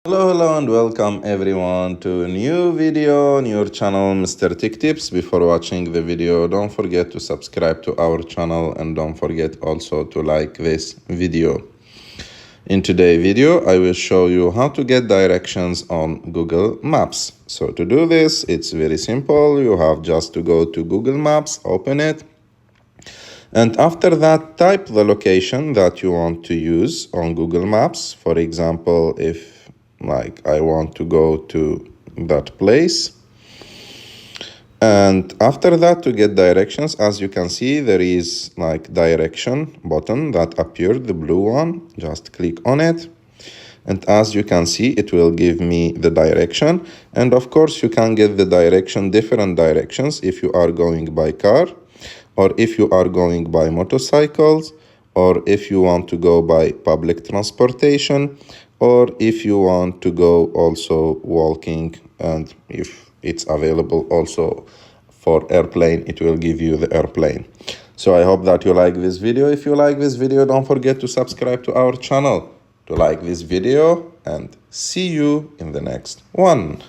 Hello and welcome everyone to a new video on your channel, Mr. Tech Tips. Before watching the video, don't forget to subscribe to our channel and don't forget also to like this video. In today's video, I will show you how to get directions on Google Maps. So to do this, it's very simple. You have just to go to Google Maps, open it, and after that, type the location that you want to use on Google Maps. For example, if I want to go to that place. And after that, to get directions, as you can see, there is direction button that appeared, the blue one. Just click on it. And as you can see, it will give me the direction. And of course, you can get the direction, different directions if you are going by car, or if you are going by motorcycles, or if you want to go by public transportation, or if you want to go also walking, and if it's available also for airplane, it will give you the airplane. So I hope that you like this video. If you like this video, don't forget to subscribe to our channel, to like this video, and see you in the next one.